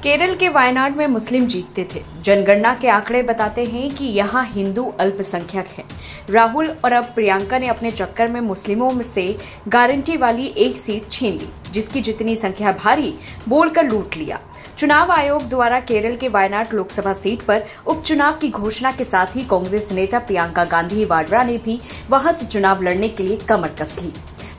केरल के वायनाड में मुस्लिम जीतते थे। जनगणना के आंकड़े बताते हैं कि यहाँ हिंदू अल्पसंख्यक हैं। राहुल और अब प्रियंका ने अपने चक्कर में मुस्लिमों से गारंटी वाली एक सीट छीन ली, जिसकी जितनी संख्या भारी बोलकर लूट लिया। चुनाव आयोग द्वारा केरल के वायनाड लोकसभा सीट पर उपचुनाव की घोषणा के साथ ही कांग्रेस नेता प्रियंका गांधी वाड्रा ने भी वहां से चुनाव लड़ने के लिए कमर कस ली।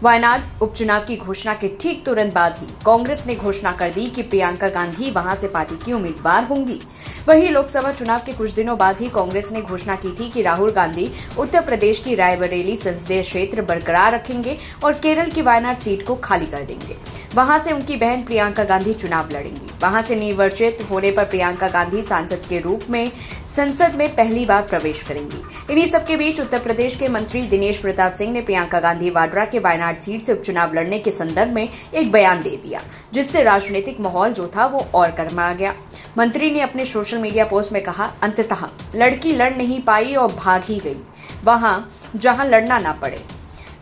वायनाड उपचुनाव की घोषणा के ठीक तुरंत बाद ही कांग्रेस ने घोषणा कर दी कि प्रियंका गांधी वहां से पार्टी की उम्मीदवार होंगी। वहीं लोकसभा चुनाव के कुछ दिनों बाद ही कांग्रेस ने घोषणा की थी कि राहुल गांधी उत्तर प्रदेश की रायबरेली संसदीय क्षेत्र बरकरार रखेंगे और केरल की वायनाड सीट को खाली कर देंगे। वहां से उनकी बहन प्रियंका गांधी चुनाव लड़ेंगी। वहां से निर्वाचित होने पर प्रियंका गांधी सांसद के रूप में संसद में पहली बार प्रवेश करेंगी। इन्हीं सबके बीच उत्तर प्रदेश के मंत्री दिनेश प्रताप सिंह ने प्रियंका गांधी वाड्रा के वायनाड सीट से उपचुनाव लड़ने के संदर्भ में एक बयान दे दिया, जिससे राजनीतिक माहौल जो था वो और गर्मा गया। मंत्री ने अपने सोशल मीडिया पोस्ट में कहा, अंततः लड़की लड़ नहीं पाई और भाग ही गई, वहां जहां लड़ना ना पड़े,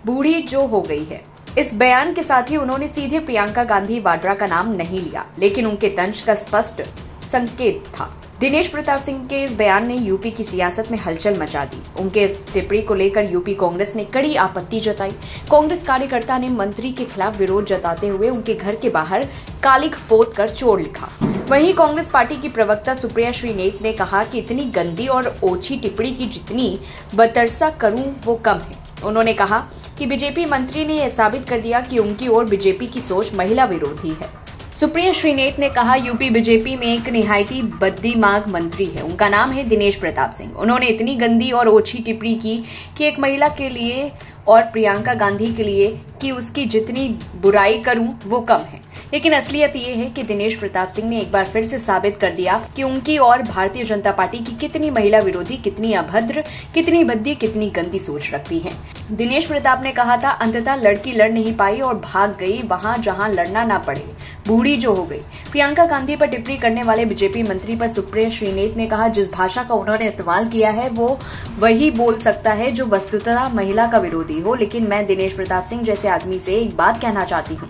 बूढ़ी जो हो गई है। इस बयान के साथ ही उन्होंने सीधे प्रियंका गांधी वाड्रा का नाम नहीं लिया, लेकिन उनके तंज का स्पष्ट संकेत था। दिनेश प्रताप सिंह के इस बयान ने यूपी की सियासत में हलचल मचा दी। उनके इस टिप्पणी को लेकर यूपी कांग्रेस ने कड़ी आपत्ति जताई। कांग्रेस कार्यकर्ता ने मंत्री के खिलाफ विरोध जताते हुए उनके घर के बाहर कालिख पोत कर चोर लिखा। वहीं कांग्रेस पार्टी की प्रवक्ता सुप्रिया श्रीनेत ने कहा कि इतनी गंदी और ओछी टिप्पणी की जितनी बतरसा करूं वो कम है। उन्होंने कहा कि बीजेपी मंत्री ने यह साबित कर दिया कि उनकी ओर बीजेपी की सोच महिला विरोधी है। सुप्रिया श्रीनेत ने कहा, यूपी बीजेपी में एक निहायती बद्दिमाग मंत्री है, उनका नाम है दिनेश प्रताप सिंह। उन्होंने इतनी गंदी और ओछी टिप्पणी की कि एक महिला के लिए और प्रियंका गांधी के लिए कि उसकी जितनी बुराई करूं वो कम है। लेकिन असलियत ये है कि दिनेश प्रताप सिंह ने एक बार फिर से साबित कर दिया कि उनकी और भारतीय जनता पार्टी की कितनी महिला विरोधी, कितनी अभद्र, कितनी भद्दी, कितनी गंदी सोच रखती है। दिनेश प्रताप ने कहा था, अंततः लड़की लड़ नहीं पाई और भाग गई, वहां जहां लड़ना ना पड़े, बूढ़ी जो हो गई। प्रियंका गांधी पर टिप्पणी करने वाले बीजेपी मंत्री पर सुप्रिया श्रीनेत ने कहा, जिस भाषा का उन्होंने इस्तेमाल किया है वो वही बोल सकता है जो वस्तुतः महिला का विरोधी हो। लेकिन मैं दिनेश प्रताप सिंह जैसे आदमी से एक बात कहना चाहती हूँ,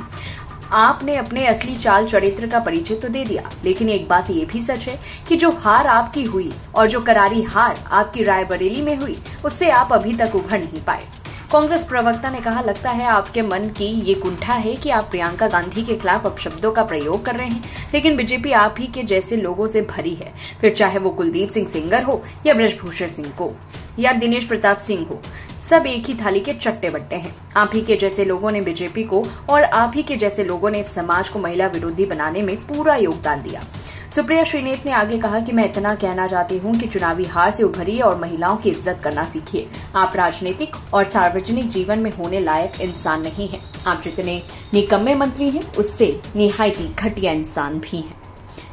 आपने अपने असली चाल चरित्र का परिचय तो दे दिया, लेकिन एक बात ये भी सच है कि जो हार आपकी हुई और जो करारी हार आपकी रायबरेली में हुई, उससे आप अभी तक उभर नहीं पाए। कांग्रेस प्रवक्ता ने कहा, लगता है आपके मन की ये कुंठा है कि आप प्रियंका गांधी के खिलाफ अपशब्दों का प्रयोग कर रहे हैं, लेकिन बीजेपी आप ही के जैसे लोगों से भरी है, फिर चाहे वो कुलदीप सिंह सेंगर हो या ब्रजभूषण सिंह को या दिनेश प्रताप सिंह हो, सब एक ही थाली के चट्टे बट्टे हैं। आप ही के जैसे लोगों ने बीजेपी को और आप ही के जैसे लोगों ने समाज को महिला विरोधी बनाने में पूरा योगदान दिया। सुप्रिया श्रीनेत ने आगे कहा कि मैं इतना कहना चाहती हूं कि चुनावी हार से उभरिए और महिलाओं की इज्जत करना सीखिए। आप राजनीतिक और सार्वजनिक जीवन में होने लायक इंसान नहीं हैं। आप जितने निकम्मे मंत्री हैं, उससे निहायती घटिया इंसान भी हैं।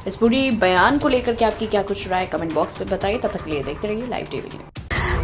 इस पूरी बयान को लेकर के आपकी क्या कुछ राय कमेंट बॉक्स में बताइए। तब तक के लिए देखते रहिए लाइव टीवी।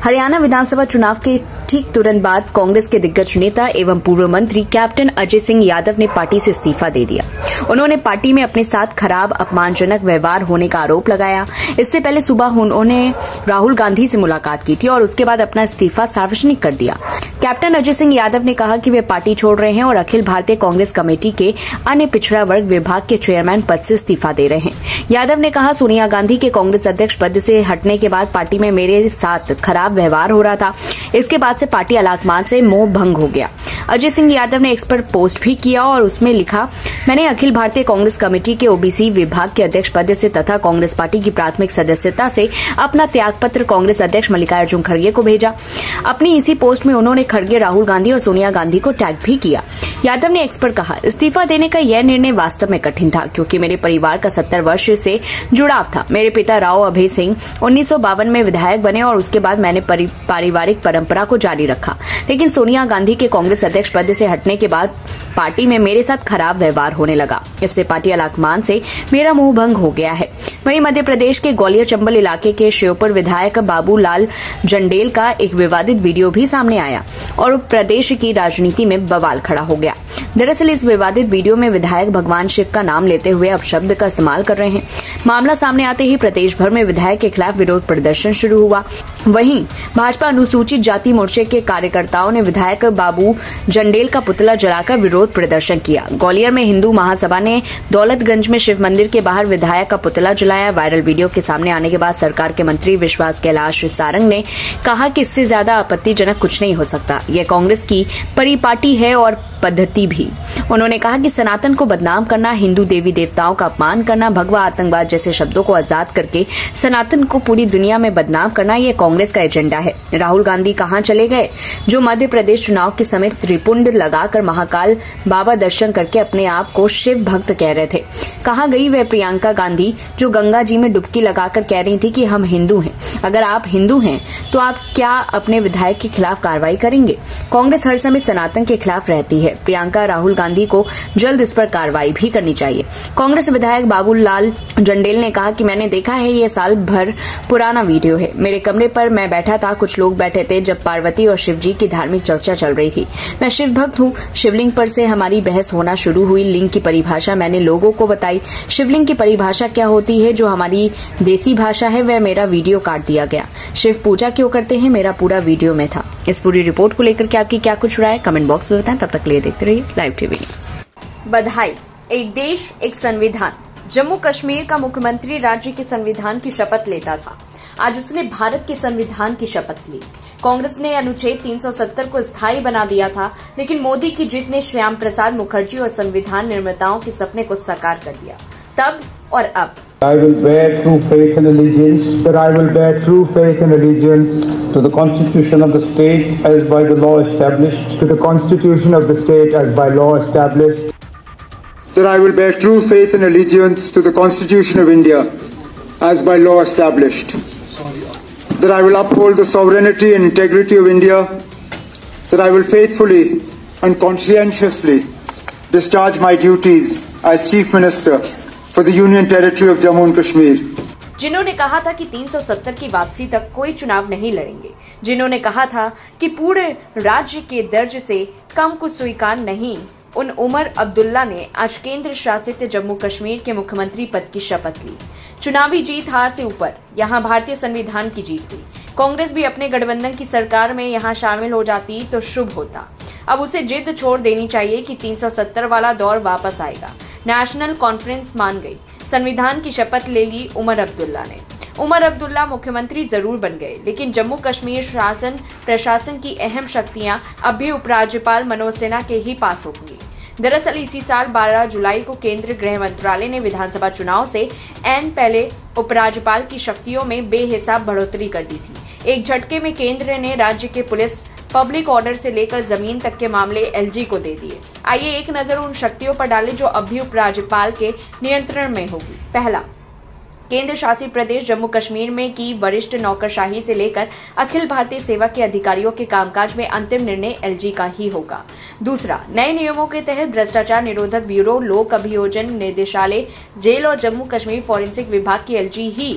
हरियाणा विधानसभा चुनाव के ठीक तुरंत बाद कांग्रेस के दिग्गज नेता एवं पूर्व मंत्री कैप्टन अजय सिंह यादव ने पार्टी से इस्तीफा दे दिया। उन्होंने पार्टी में अपने साथ खराब, अपमानजनक व्यवहार होने का आरोप लगाया। इससे पहले सुबह उन्होंने राहुल गांधी से मुलाकात की थी और उसके बाद अपना इस्तीफा सार्वजनिक कर दिया। कैप्टन अजय सिंह यादव ने कहा कि वे पार्टी छोड़ रहे हैं और अखिल भारतीय कांग्रेस कमेटी के अन्य पिछड़ा वर्ग विभाग के चेयरमैन पद से इस्तीफा दे रहे हैं। यादव ने कहा, सोनिया गांधी के कांग्रेस अध्यक्ष पद से हटने के बाद पार्टी में मेरे साथ खराब व्यवहार हो रहा था। इसके बाद से पार्टी अलाकमान से मोह भंग हो गया। अजय सिंह यादव ने इस पर पोस्ट भी किया और उसमें लिखा, मैंने अखिल भारतीय कांग्रेस कमेटी के ओबीसी विभाग के अध्यक्ष पद से तथा कांग्रेस पार्टी की प्राथमिक सदस्यता से अपना त्यागपत्र कांग्रेस अध्यक्ष मल्लिकार्जुन खड़गे को भेजा। अपनी इसी पोस्ट में उन्होंने खड़गे, राहुल गांधी और सोनिया गांधी को टैग भी किया। यादव ने एक्स पर कहा, इस्तीफा देने का यह निर्णय वास्तव में कठिन था, क्योंकि मेरे परिवार का 70 वर्ष से जुड़ाव था। मेरे पिता राव अभय सिंह 1952 में विधायक बने और उसके बाद मैंने पारिवारिक परंपरा को जारी रखा। लेकिन सोनिया गांधी के कांग्रेस अध्यक्ष पद से हटने के बाद पार्टी में मेरे साथ खराब व्यवहार होने लगा। इससे पार्टी अलाकमान से मेरा मुंह भंग हो गया है। वहीं मध्य प्रदेश के ग्वालियर चंबल इलाके के श्योपुर विधायक बाबूलाल जंडेल का एक विवादित वीडियो भी सामने आया और प्रदेश की राजनीति में बवाल खड़ा हो गया। दरअसल इस विवादित वीडियो में विधायक भगवान शिव का नाम लेते हुए अपशब्द का इस्तेमाल कर रहे हैं। मामला सामने आते ही प्रदेश भर में विधायक के खिलाफ विरोध प्रदर्शन शुरू हुआ। वहीं भाजपा अनुसूचित जाति मोर्चे के कार्यकर्ताओं ने विधायक बाबू जंडेल का पुतला जलाकर विरोध विरोध प्रदर्शन किया। ग्वालियर में हिंदू महासभा ने दौलतगंज में शिव मंदिर के बाहर विधायक का पुतला जलाया। वायरल वीडियो के सामने आने के बाद सरकार के मंत्री विश्वास कैलाश सारंग ने कहा कि इससे ज्यादा आपत्तिजनक कुछ नहीं हो सकता। यह कांग्रेस की परिपाटी है और पद्धति भी। उन्होंने कहा कि सनातन को बदनाम करना, हिंदू देवी देवताओं का अपमान करना, भगवा आतंकवाद जैसे शब्दों को आजाद करके सनातन को पूरी दुनिया में बदनाम करना यह कांग्रेस का एजेंडा है। राहुल गांधी कहां चले गए, जो मध्य प्रदेश चुनाव के समय त्रिपुंड लगाकर महाकाल बाबा दर्शन करके अपने आप को शिव भक्त कह रहे थे। कहां गई वह प्रियंका गांधी जो गंगा जी में डुबकी लगाकर कह रही थी कि हम हिंदू हैं। अगर आप हिंदू हैं तो आप क्या अपने विधायक के खिलाफ कार्रवाई करेंगे? कांग्रेस हर समय सनातन के खिलाफ रहती है। प्रियंका राहुल गांधी को जल्द इस पर कार्रवाई भी करनी चाहिए। कांग्रेस विधायक बाबूलाल जंडेल ने कहा कि मैंने देखा है, ये साल भर पुराना वीडियो है। मेरे कमरे पर मैं बैठा था, कुछ लोग बैठे थे जब पार्वती और शिव जी की धार्मिक चर्चा चल रही थी। मैं शिव भक्त हूँ। शिवलिंग पर से हमारी बहस होना शुरू हुई। लिंग की परिभाषा मैंने लोगों को बताई। शिवलिंग की परिभाषा क्या होती है, जो हमारी देसी भाषा है, वह मेरा वीडियो काट दिया गया। शिव पूजा क्यों करते हैं, मेरा पूरा वीडियो में था। इस पूरी रिपोर्ट को लेकर के आपकी क्या कुछ राय, कमेंट बॉक्स में बताएं। तब तक के लिए देखते रहिए लाइव टीवी न्यूज। बधाई, एक देश एक संविधान। जम्मू कश्मीर का मुख्यमंत्री राज्य के संविधान की शपथ लेता था। आज उसने भारत के संविधान की शपथ ली। कांग्रेस ने अनुच्छेद 370 को स्थायी बना दिया था, लेकिन मोदी की जीत ने श्याम प्रसाद मुखर्जी और संविधान निर्माताओं के सपने को साकार कर दिया। तब और अब I will bear true faith and allegiance. That I will bear true faith and allegiance to the Constitution of the state as by the law established. To the Constitution of the state as by law established. That I will bear true faith and allegiance to the Constitution of India as by law established. That I will uphold the sovereignty and integrity of India. That I will faithfully and conscientiously discharge my duties as Chief Minister for the Union Territory of Jammu and Kashmir. जिन्होंने कहा था कि 370 की वापसी तक कोई चुनाव नहीं लड़ेंगे, जिन्होंने कहा था कि पूरे राज्य के दर्ज से कम को स्वीकार नहीं, उन उमर अब्दुल्ला ने आज केंद्र शासित जम्मू कश्मीर के मुख्यमंत्री पद की शपथ ली। चुनावी जीत हार से ऊपर यहाँ भारतीय संविधान की जीत थी। कांग्रेस भी अपने गठबंधन की सरकार में यहाँ शामिल हो जाती तो शुभ होता। अब उसे जिद छोड़ देनी चाहिए कि 370 वाला दौर वापस आएगा। नेशनल कॉन्फ्रेंस मान गई, संविधान की शपथ ले ली उमर अब्दुल्ला ने। उमर अब्दुल्ला मुख्यमंत्री जरूर बन गए, लेकिन जम्मू कश्मीर शासन प्रशासन की अहम शक्तियां अब भी उपराज्यपाल मनोज सिन्हा के ही पास होंगी। दरअसल इसी साल 12 जुलाई को केंद्रीय गृह मंत्रालय ने विधानसभा चुनाव से ऐन पहले उपराज्यपाल की शक्तियों में बेहिसाब बढ़ोतरी कर दी थी। एक झटके में केंद्र ने राज्य के पुलिस, पब्लिक ऑर्डर से लेकर जमीन तक के मामले एलजी को दे दिए। आइए एक नजर उन शक्तियों पर डालें जो अब भी उपराज्यपाल के नियंत्रण में होगी। पहला, केंद्र शासित प्रदेश जम्मू कश्मीर में की वरिष्ठ नौकरशाही से लेकर अखिल भारतीय सेवा के अधिकारियों के कामकाज में अंतिम निर्णय एलजी का ही होगा। दूसरा, नए नियमों के तहत भ्रष्टाचार निरोधक ब्यूरो, लोक अभियोजन निदेशालय, जेल और जम्मू कश्मीर फॉरेंसिक विभाग की एलजी ही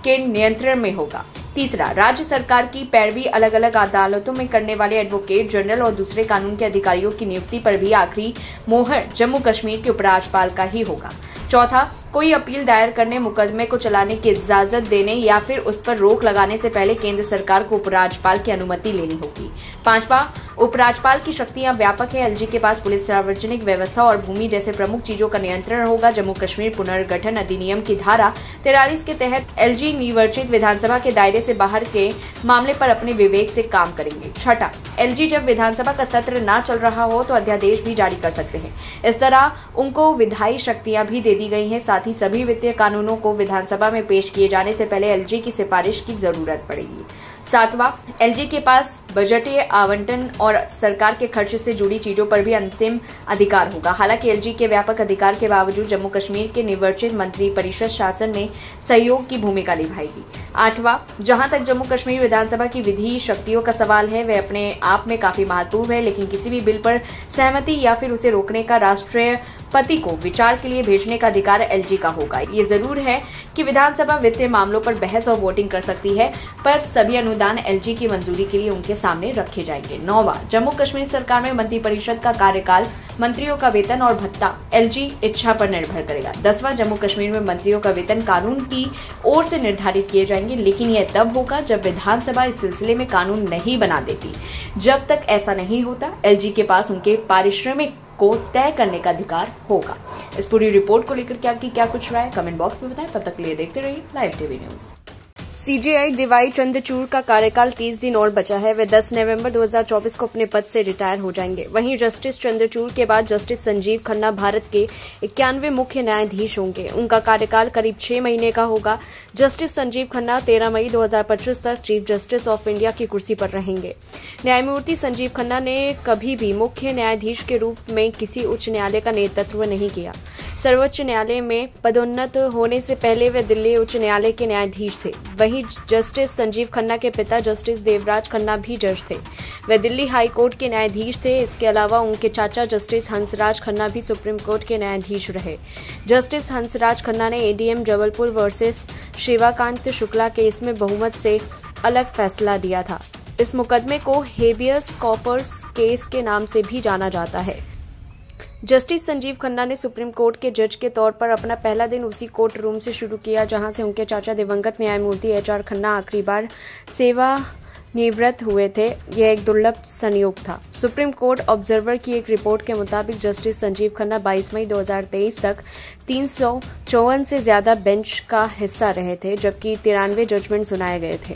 के नियंत्रण में होगा। तीसरा, राज्य सरकार की पैरवी अलग अलग अदालतों में करने वाले एडवोकेट जनरल और दूसरे कानून के अधिकारियों की नियुक्ति पर भी आखिरी मोहर जम्मू कश्मीर के उपराज्यपाल का ही होगा। चौथा, कोई अपील दायर करने, मुकदमे को चलाने की इजाजत देने या फिर उस पर रोक लगाने से पहले केंद्र सरकार को उपराज्यपाल की अनुमति लेनी होगी। पांचवा, उपराज्यपाल की शक्तियां व्यापक है। एलजी के पास पुलिस, सार्वजनिक व्यवस्था और भूमि जैसे प्रमुख चीजों का नियंत्रण होगा। जम्मू कश्मीर पुनर्गठन अधिनियम की धारा 43 के तहत एलजी निर्वाचित विधानसभा के दायरे से बाहर के मामले पर अपने विवेक से काम करेंगे। छठा, एलजी जब विधानसभा का सत्र न चल रहा हो तो अध्यादेश भी जारी कर सकते हैं। इस तरह उनको विधायी शक्तियां भी दे दी गई हैं। साथ ही सभी वित्तीय कानूनों को विधानसभा में पेश किए जाने से पहले एलजी की सिफारिश की जरूरत पड़ेगी। सातवां, एलजी के पास बजटीय आवंटन और सरकार के खर्च से जुड़ी चीजों पर भी अंतिम अधिकार होगा। हालांकि एलजी के व्यापक अधिकार के बावजूद जम्मू कश्मीर के निर्वाचित मंत्री परिषद शासन में सहयोग की भूमिका निभाएगी। आठवां, जहां तक जम्मू कश्मीर विधानसभा की विधि शक्तियों का सवाल है, वह अपने आप में काफी महत्वपूर्ण है, लेकिन किसी भी बिल पर सहमति या फिर उसे रोकने का राष्ट्रपति को विचार के लिए भेजने का अधिकार एलजी का होगा। ये जरूर है कि विधानसभा वित्तीय मामलों पर बहस और वोटिंग कर सकती है, पर सभी अनुदान एलजी की मंजूरी के लिए उनके सामने रखे जाएंगे। 9वां, जम्मू कश्मीर सरकार में मंत्रिपरिषद का कार्यकाल, मंत्रियों का वेतन और भत्ता एलजी इच्छा पर निर्भर करेगा। 10वां, जम्मू कश्मीर में मंत्रियों का वेतन कानून की ओर से निर्धारित किए जाएंगे, लेकिन यह तब होगा जब विधानसभा इस सिलसिले में कानून नहीं बना देती। जब तक ऐसा नहीं होता, एलजी के पास उनके पारिश्रमिक को तय करने का अधिकार होगा। इस पूरी रिपोर्ट को लेकर आपकी क्या कुछ राय कमेंट बॉक्स में बताएं। तब तक के लिए देखते रहिए live TV news. CJI DY Chandrachud का कार्यकाल 30 दिन और बचा है। वे 10 नवंबर 2024 को अपने पद से रिटायर हो जाएंगे। वहीं जस्टिस चंद्रचूड़ के बाद जस्टिस संजीव खन्ना भारत के 91वें मुख्य न्यायाधीश होंगे। उनका कार्यकाल करीब 6 महीने का होगा। जस्टिस संजीव खन्ना 13 मई 2025 तक चीफ जस्टिस ऑफ इंडिया की कुर्सी पर रहेंगे। न्यायमूर्ति संजीव खन्ना ने कभी भी मुख्य न्यायाधीश के रूप में किसी उच्च न्यायालय का नेतृत्व नहीं किया। सर्वोच्च न्यायालय में पदोन्नत होने से पहले वे दिल्ली उच्च न्यायालय के न्यायाधीश थे। वहीं जस्टिस संजीव खन्ना के पिता जस्टिस देवराज खन्ना भी जज थे। वे दिल्ली हाई कोर्ट के न्यायाधीश थे। इसके अलावा उनके चाचा जस्टिस हंसराज खन्ना भी सुप्रीम कोर्ट के न्यायाधीश रहे। जस्टिस हंसराज खन्ना ने ADM Jabalpur versus Shivakant Shukla case में बहुमत से अलग फैसला दिया था। इस मुकदमे को हेबियस कॉर्पस केस के नाम से भी जाना जाता है। जस्टिस संजीव खन्ना ने सुप्रीम कोर्ट के जज के तौर पर अपना पहला दिन उसी कोर्ट रूम से शुरू किया जहां से उनके चाचा दिवंगत न्यायमूर्ति एचआर खन्ना आखिरी बार सेवानिवृत्त हुए थे। यह एक दुर्लभ संयोग था। सुप्रीम कोर्ट ऑब्जर्वर की एक रिपोर्ट के मुताबिक जस्टिस संजीव खन्ना 22 मई 2023 तक 354 से ज्यादा बेंच का हिस्सा रहे थे, जबकि 93 जजमेंट सुनाए गए थे।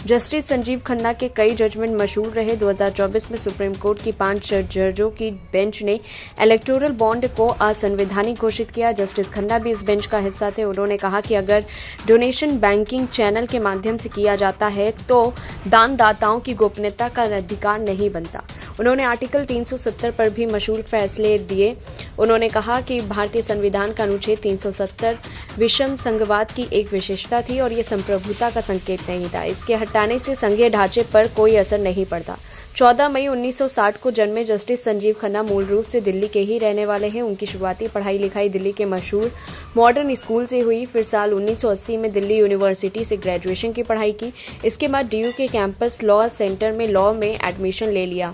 जस्टिस संजीव खन्ना के कई जजमेंट मशहूर रहे। 2024 में सुप्रीम कोर्ट की 5 जजों की बेंच ने इलेक्टोरल बॉन्ड को असंवैधानिक घोषित किया। जस्टिस खन्ना भी इस बेंच का हिस्सा थे। उन्होंने कहा कि अगर डोनेशन बैंकिंग चैनल के माध्यम से किया जाता है तो दानदाताओं की गोपनीयता का अधिकार नहीं बनता। उन्होंने आर्टिकल 370 पर भी मशहूर फैसले दिए। उन्होंने कहा कि भारतीय संविधान का अनुच्छेद 370 विषम संघवाद की एक विशेषता थी और यह संप्रभुता का संकेत नहीं था। इसके हटाने से संघीय ढांचे पर कोई असर नहीं पड़ता। 14 मई 1960 को जन्मे जस्टिस संजीव खन्ना मूल रूप से दिल्ली के ही रहने वाले हैं। उनकी शुरुआती पढ़ाई लिखाई दिल्ली के मशहूर मॉडर्न स्कूल से हुई। फिर साल 1980 में दिल्ली यूनिवर्सिटी से ग्रेजुएशन की पढ़ाई की। इसके बाद डीयू के कैंपस लॉ सेंटर में लॉ में एडमिशन ले लिया।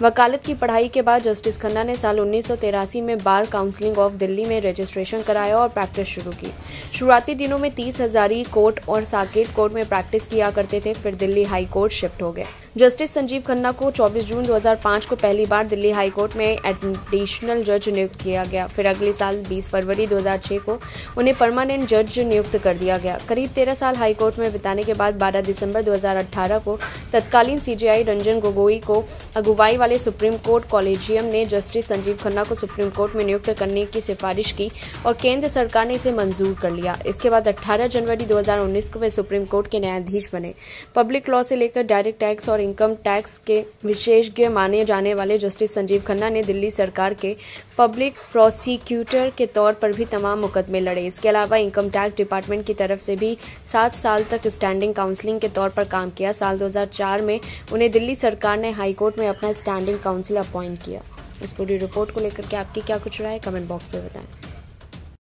वकालत की पढ़ाई के बाद जस्टिस खन्ना ने साल 1983 में बार काउंसिलिंग ऑफ दिल्ली में रजिस्ट्रेशन कराया और प्रैक्टिस शुरू की। शुरुआती दिनों में 30 हजारी कोर्ट और साकेत कोर्ट में प्रैक्टिस किया करते थे। फिर दिल्ली हाई कोर्ट शिफ्ट हो गए। जस्टिस संजीव खन्ना को 24 जून 2005 को पहली बार दिल्ली हाई कोर्ट में एडिशनल जज नियुक्त किया गया। फिर अगले साल 20 फरवरी 2006 को उन्हें परमानेंट जज नियुक्त कर दिया गया। करीब 13 साल हाई कोर्ट में बिताने के बाद 12 दिसंबर 2018 को तत्कालीन सीजेआई रंजन गोगोई को अगुवाई वाले सुप्रीम कोर्ट कॉलेजियम ने जस्टिस संजीव खन्ना को सुप्रीम कोर्ट में नियुक्त करने की सिफारिश की और केंद्र सरकार ने इसे मंजूर कर लिया। इसके बाद 18 जनवरी 2019 को वे सुप्रीम कोर्ट के न्यायाधीश बने। पब्लिक लॉ से लेकर डायरेक्ट टैक्स और इनकम टैक्स के विशेषज्ञ माने जाने वाले जस्टिस संजीव खन्ना ने दिल्ली सरकार के पब्लिक प्रोसिक्यूटर के तौर पर भी तमाम मुकदमे लड़े। इसके अलावा इनकम टैक्स डिपार्टमेंट की तरफ से भी 7 साल तक स्टैंडिंग काउंसलिंग के तौर पर काम किया। साल 2004 में उन्हें दिल्ली सरकार ने हाई कोर्ट में अपना स्टैंडिंग काउंसिल अपॉइंट किया। इस पूरी रिपोर्ट को लेकर के आपकी क्या कुछ राय कमेंट बॉक्स में बताएं।